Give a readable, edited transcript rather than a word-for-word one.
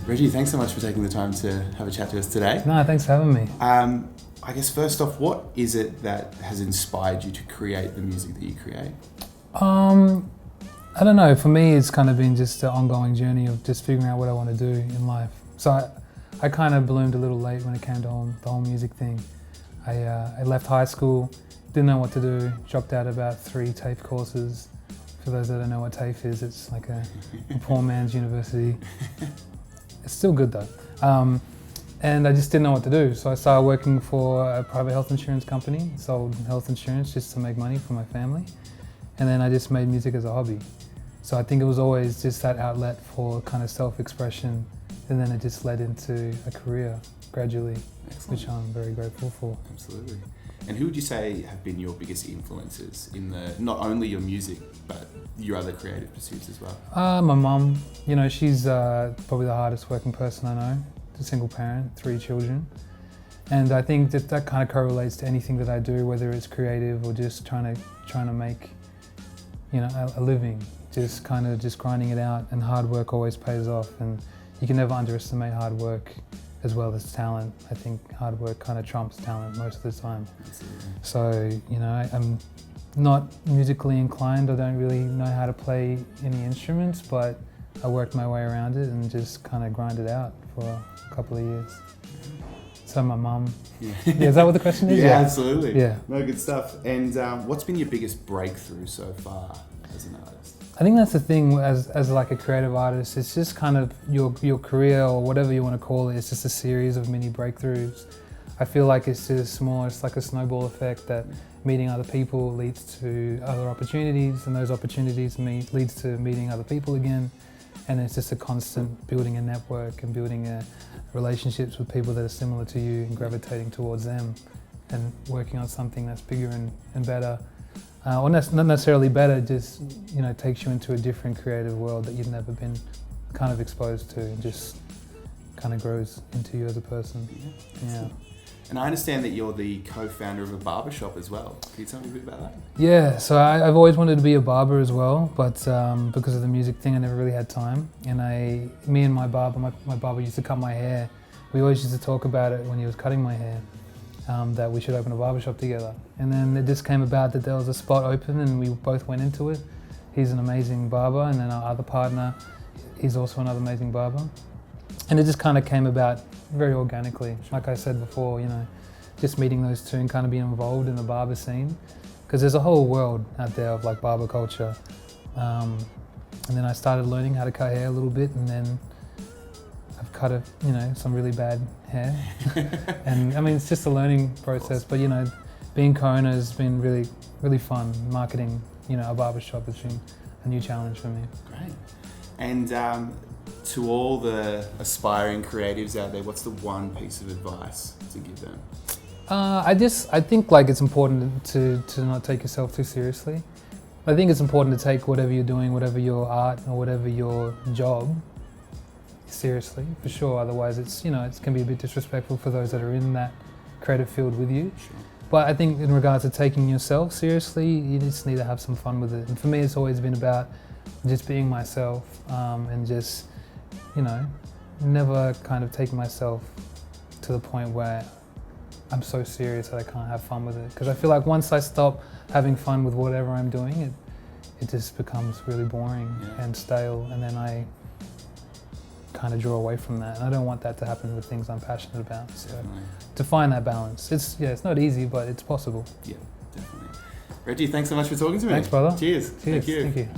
Reggie, thanks so much for taking the time to have a chat to us today. No, thanks for having me. I guess first off, what is it that has inspired you to create the music that you create? I don't know, for me it's kind of been just an ongoing journey of just figuring out what I want to do in life. So I kind of bloomed a little late when it came to the whole music thing. I left high school, didn't know what to do, dropped out about 3 TAFE courses. For those that don't know what TAFE is, it's like a poor man's university. It's still good though. And I just didn't know what to do. So I started working for a private health insurance company, sold health insurance just to make money for my family. And then I just made music as a hobby. So I think it was always just that outlet for kind of self-expression, and then it just led into a career gradually. Excellent. Which I'm very grateful for. Absolutely. And who would you say have been your biggest influences in not only your music, but your other creative pursuits as well? My mum, she's probably the hardest working person I know. A single parent, 3 children. And I think that kind of correlates to anything that I do, whether it's creative or just trying to make, a living. Just kind of just grinding it out, and hard work always pays off, and you can never underestimate hard work as well as talent. I think hard work kind of trumps talent most of the time. Absolutely. So, I'm not musically inclined. I don't really know how to play any instruments, but I worked my way around it and just kind of grinded out for a couple of years. So my mum. Yeah, is that what the question is? Yeah, absolutely. Yeah. No, good stuff. And what's been your biggest breakthrough so far as an artist? I think that's the thing as like a creative artist. It's just kind of your career, or whatever you want to call it. It's just a series of mini breakthroughs. I feel like it's just more, it's like a snowball effect that meeting other people leads to other opportunities, and those opportunities leads to meeting other people again. And it's just a constant building a network and building relationships with people that are similar to you and gravitating towards them and working on something that's bigger and better. Or not necessarily better, just takes you into a different creative world that you've never been kind of exposed to, and just kind of grows into you as a person. Yeah. And I understand that you're the co-founder of a barbershop as well. Can you tell me a bit about that? Yeah, so I've always wanted to be a barber as well, but because of the music thing, I never really had time. And me and my barber used to cut my hair. We always used to talk about it when he was cutting my hair, that we should open a barbershop together. And then it just came about that there was a spot open, and we both went into it. He's an amazing barber, and then our other partner, he's also another amazing barber. And it just kind of came about very organically. Like I said before, just meeting those two and kind of being involved in the barber scene. Because there's a whole world out there of like barber culture. And then I started learning how to cut hair a little bit, and then I've cut some really bad hair. And I mean, it's just a learning process, but being co-owner has been really, really fun. Marketing, a barbershop has been a new challenge for me. Great. And to all the aspiring creatives out there, what's the one piece of advice to give them? I think like it's important to not take yourself too seriously. I think it's important to take whatever you're doing, whatever your art or whatever your job, seriously, for sure. Otherwise it can be a bit disrespectful for those that are in that creative field with you. Sure. But I think in regards to taking yourself seriously, you just need to have some fun with it. And for me, it's always been about just being myself, and just, never kind of taking myself to the point where I'm so serious that I can't have fun with it. Because I feel like once I stop having fun with whatever I'm doing, it just becomes really boring and stale, and then I kind of draw away from that. And I don't want that to happen with things I'm passionate about. So to find that balance, it's not easy, but it's possible. Yeah, definitely. Reggie, thanks so much for talking to me. Thanks, brother. Cheers. Cheers. Thank you. Thank you.